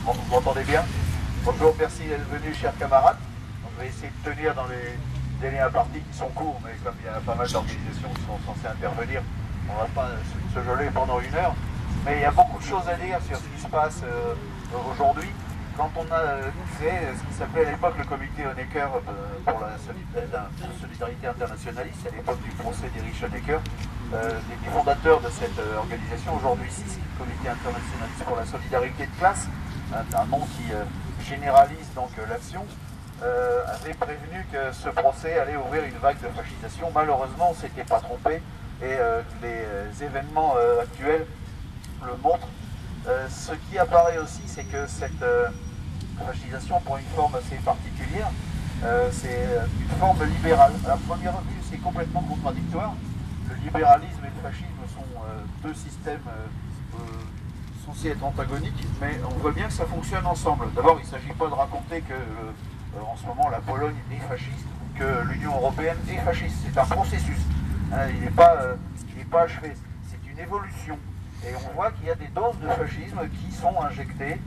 Vous m'entendez bien? Bonjour, merci d'être venu, chers camarades. On va essayer de tenir dans les délais impartis qui sont courts, mais comme il y a pas mal d'organisations qui sont censées intervenir, on ne va pas se geler pendant 1 heure. Mais il y a beaucoup de choses à dire sur ce qui se passe aujourd'hui. Quand on a créé ce qui s'appelait à l'époque le comité Honecker pour la solidarité internationaliste, à l'époque du procès d'Erich Honecker, les fondateurs de cette organisation, aujourd'hui CICI, le comité internationaliste pour la solidarité de classe, un nom qui généralise donc l'action, avait prévenu que ce procès allait ouvrir une vague de fascisation. Malheureusement, on ne s'était pas trompé et les événements actuels le montrent. Ce qui apparaît aussi, c'est que cette fascisation prend une forme assez particulière. C'est une forme libérale. À la première vue, c'est complètement contradictoire. Le libéralisme et le fascisme sont deux systèmes censés être antagoniques, mais on voit bien que ça fonctionne ensemble. D'abord, il ne s'agit pas de raconter que en ce moment la Pologne est fasciste, que l'Union européenne est fasciste. C'est un processus. Il n'est pas achevé. C'est une évolution. Et on voit qu'il y a des doses de fascisme qui sont injectées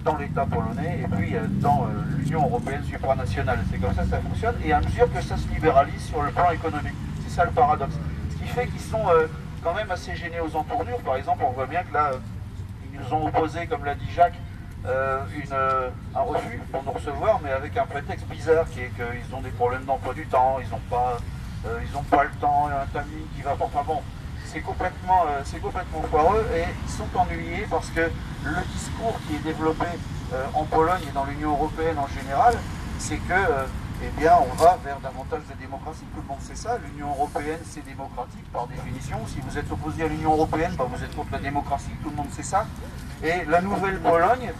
dans l'État polonais et puis dans l'Union européenne supranationale. C'est comme ça que ça fonctionne. Et à mesure que ça se libéralise sur le plan économique. C'est ça le paradoxe. Ce qui fait qu'ils sont quand même assez gênés aux entournures. Par exemple, on voit bien que là, ils nous ont opposé, comme l'a dit Jacques, un refus pour nous recevoir, mais avec un prétexte bizarre qui est qu'ils ont des problèmes d'emploi du temps, ils n'ont pas le temps, un timing qui va pas. Enfin bon, c'est complètement foireux et ils sont ennuyés parce que le discours qui est développé en Pologne et dans l'Union européenne en général, c'est que eh bien, on va vers davantage de démocratie. Tout le monde sait ça. L'Union européenne, c'est démocratique par définition. Si vous êtes opposé à l'Union européenne, ben, vous êtes contre la démocratie. Tout le monde sait ça. Et la nouvelle Pologne,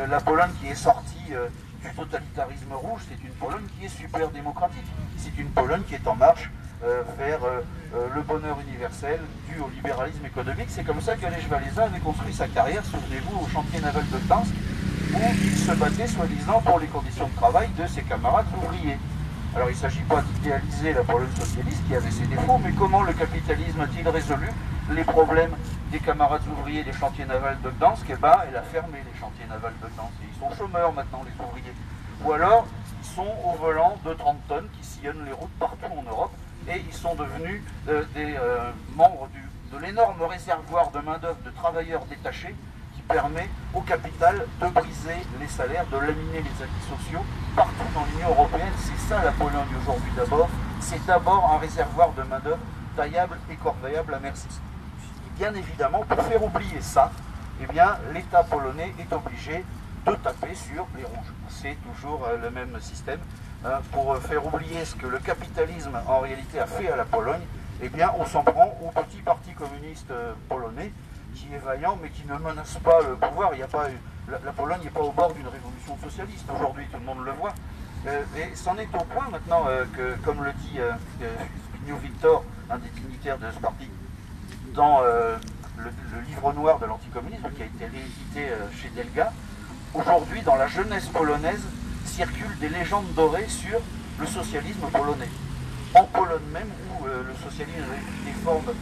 la Pologne qui est sortie du totalitarisme rouge, c'est une Pologne qui est super démocratique. C'est une Pologne qui est en marche vers le bonheur universel dû au libéralisme économique. C'est comme ça que Lech Walesa avait construit sa carrière, souvenez-vous, au chantier naval de Gdansk, où il se battait soi-disant pour les conditions de travail de ses camarades ouvriers. Alors il ne s'agit pas d'idéaliser la Pologne socialiste qui avait ses défauts, mais comment le capitalisme a-t-il résolu les problèmes des camarades ouvriers des chantiers navals de Gdansk? Eh ben, elle a fermé les chantiers navals de Gdansk. Et ils sont chômeurs maintenant, les ouvriers. Ou alors, ils sont au volant de 30 tonnes qui sillonnent les routes partout en Europe et ils sont devenus des membres de l'énorme réservoir de main-d'œuvre de travailleurs détachés qui permet au capital de briser les salaires, de laminer les acquis sociaux partout dans l'Union européenne. C'est ça la Pologne aujourd'hui d'abord. C'est d'abord un réservoir de main-d'œuvre taillable et corvéable à merci. Bien évidemment, pour faire oublier ça, eh bien, l'État polonais est obligé de taper sur les rouges. C'est toujours le même système. Pour faire oublier ce que le capitalisme en réalité a fait à la Pologne, eh bien, on s'en prend au petit parti communiste polonais qui est vaillant mais qui ne menace pas le pouvoir. Il y a pas, la Pologne n'est pas au bord d'une révolution socialiste aujourd'hui, tout le monde le voit. Et c'en est au point maintenant que, comme le dit Zbigniew Victor, un des dignitaires de ce parti, dans le livre noir de l'anticommunisme qui a été réédité chez Delga, aujourd'hui dans la jeunesse polonaise circulent des légendes dorées sur le socialisme polonais. En Pologne même, où le socialisme avait pris des formes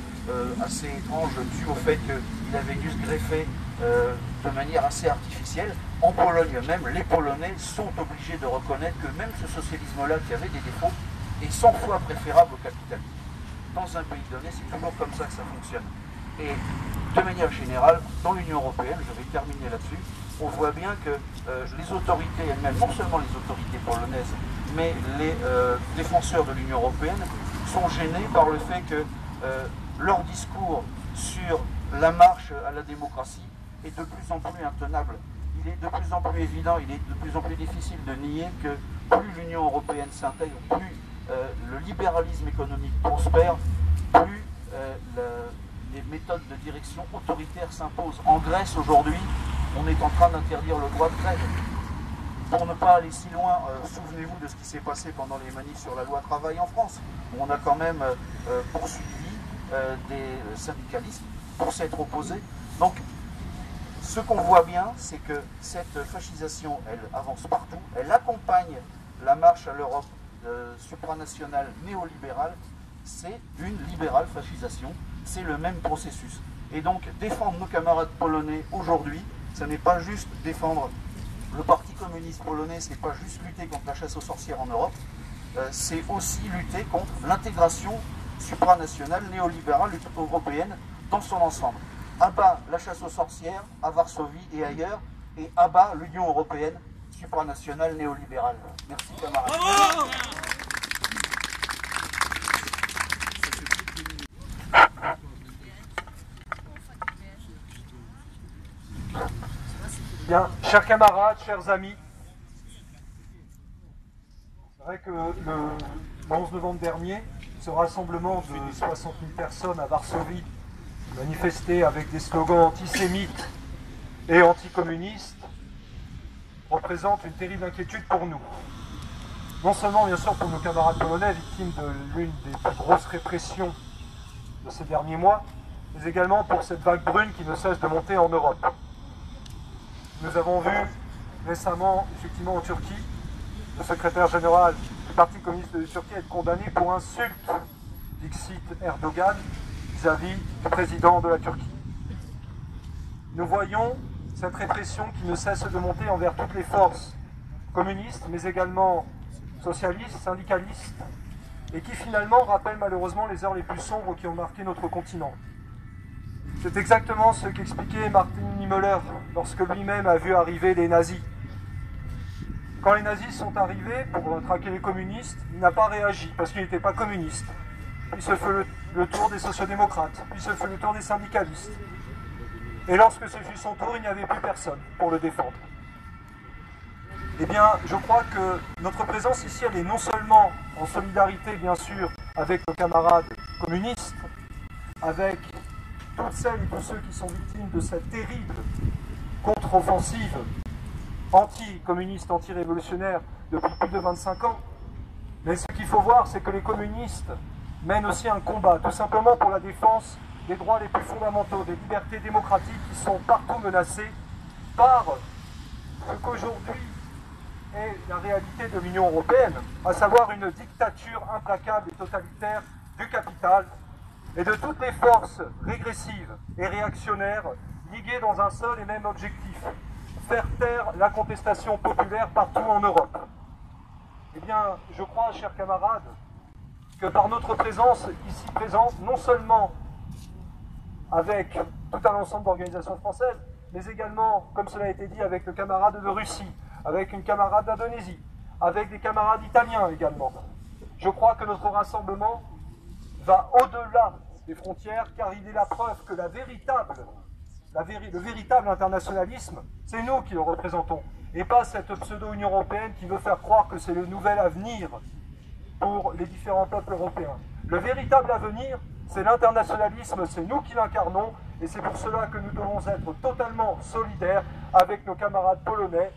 assez étranges dues au fait qu'il avait dû se greffer de manière assez artificielle, en Pologne même, les Polonais sont obligés de reconnaître que même ce socialisme-là, qui avait des défauts, est 100 fois préférable au capitalisme. Dans un pays donné, c'est toujours comme ça que ça fonctionne. Et de manière générale, dans l'Union européenne, je vais terminer là-dessus, on voit bien que les autorités elles-mêmes, non seulement les autorités polonaises, mais les défenseurs de l'Union européenne sont gênés par le fait que leur discours sur la marche à la démocratie est de plus en plus intenable. Il est de plus en plus évident, il est de plus en plus difficile de nier que plus l'Union européenne s'intègre, plus le libéralisme économique prospère, plus les méthodes de direction autoritaire s'imposent. En Grèce, aujourd'hui, on est en train d'interdire le droit de grève. Pour ne pas aller si loin, souvenez-vous de ce qui s'est passé pendant les manifs sur la loi travail en France, où on a quand même poursuivi des syndicalistes pour s'être opposés. Donc, ce qu'on voit bien, c'est que cette fascisation, elle avance partout, elle accompagne la marche à l'Europe supranationale néolibérale, c'est une libérale fascisation, c'est le même processus. Et donc, défendre nos camarades polonais aujourd'hui, ce n'est pas juste défendre le Parti communiste polonais, c'est pas juste lutter contre la chasse aux sorcières en Europe, c'est aussi lutter contre l'intégration supranationale, néolibérale, européenne dans son ensemble. À bas la chasse aux sorcières, à Varsovie et ailleurs, et à bas l'Union européenne supranationale néolibérale. Merci camarades. Bravo. Bien, chers camarades, chers amis, c'est vrai que le 11 novembre dernier, ce rassemblement de 60 000 personnes à Varsovie manifestait avec des slogans antisémites et anticommunistes représente une terrible inquiétude pour nous. Non seulement, bien sûr, pour nos camarades polonais, victimes de l'une des plus grosses répressions de ces derniers mois, mais également pour cette vague brune qui ne cesse de monter en Europe. Nous avons vu récemment, effectivement, en Turquie, le secrétaire général du Parti communiste de Turquie être condamné pour insulte, dixit Erdogan, vis-à-vis du président de la Turquie. Nous voyons cette répression qui ne cesse de monter envers toutes les forces communistes, mais également socialistes, syndicalistes, et qui finalement rappelle malheureusement les heures les plus sombres qui ont marqué notre continent. C'est exactement ce qu'expliquait Martin Niemöller lorsque lui-même a vu arriver les nazis. Quand les nazis sont arrivés pour traquer les communistes, il n'a pas réagi parce qu'il n'était pas communiste. Puis se fait le tour des sociodémocrates, puis se fait le tour des syndicalistes. Et lorsque ce fut son tour, il n'y avait plus personne pour le défendre. Eh bien, je crois que notre présence ici, elle est non seulement en solidarité, bien sûr, avec nos camarades communistes, avec toutes celles et tous ceux qui sont victimes de cette terrible contre-offensive anti-communiste, anti-révolutionnaire depuis plus de 25 ans. Mais ce qu'il faut voir, c'est que les communistes mènent aussi un combat, tout simplement pour la défense des droits les plus fondamentaux, des libertés démocratiques qui sont partout menacées par ce qu'aujourd'hui est la réalité de l'Union européenne, à savoir une dictature implacable et totalitaire du capital et de toutes les forces régressives et réactionnaires liguées dans un seul et même objectif, faire taire la contestation populaire partout en Europe. Eh bien, je crois, chers camarades, que par notre présence ici présente, non seulement avec tout un ensemble d'organisations françaises, mais également, comme cela a été dit, avec le camarade de Russie, avec une camarade d'Indonésie, avec des camarades italiens également. Je crois que notre rassemblement va au-delà des frontières, car il est la preuve que le véritable internationalisme, c'est nous qui le représentons, et pas cette pseudo-Union européenne qui veut faire croire que c'est le nouvel avenir pour les différents peuples européens. Le véritable avenir, c'est l'internationalisme, c'est nous qui l'incarnons, et c'est pour cela que nous devons être totalement solidaires avec nos camarades polonais.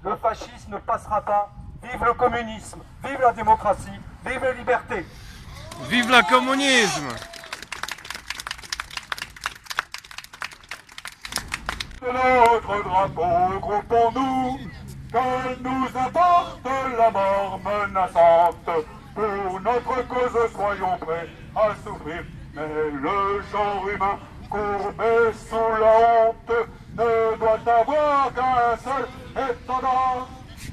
Le fascisme ne passera pas. Vive le communisme, vive la démocratie, vive la liberté. Vive le communisme. De notre drapeau, groupons-nous, que nous importe la mort menaçante. Pour notre cause, soyons prêts à souffrir. Mais le genre humain, courbé sous la honte, ne doit avoir qu'un seul étendard,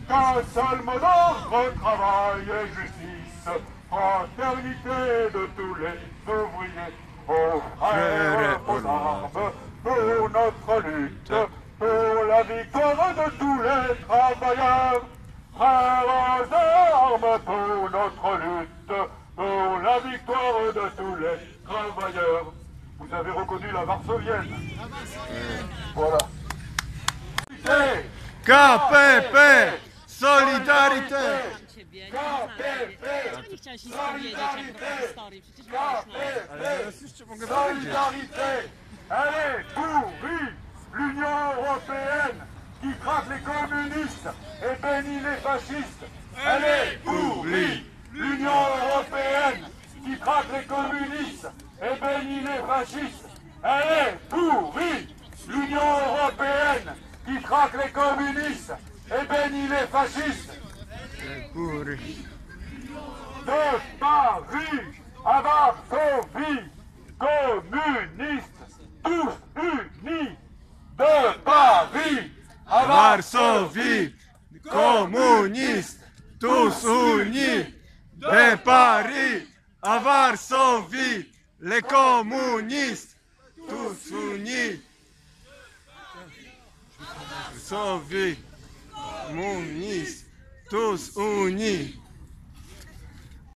qu'un seul mot d'ordre, travail et justice, fraternité de tous les ouvriers, aux frères, aux armes, pour notre lutte, pour la victoire de tous les travailleurs. Frères aux armes pour notre lutte, pour la victoire de tous les travailleurs. Vous avez reconnu la varsovienne. Voilà. KPP, solidarité. Solidarité. Elle est pourrie. L'Union européenne qui traque les communistes et bénit les fascistes. Elle est pourrie. L'Union européenne qui traque les communistes et bénit les fascistes. Elle est pourrie. L'Union européenne qui traque les communistes et bénit les fascistes. De Paris à Varsovie, communistes tous unis. De Paris à Varsovie, communistes, tous unis, de Paris à Varsovie, les communistes, tous unis. Varsovie, communistes, tous unis.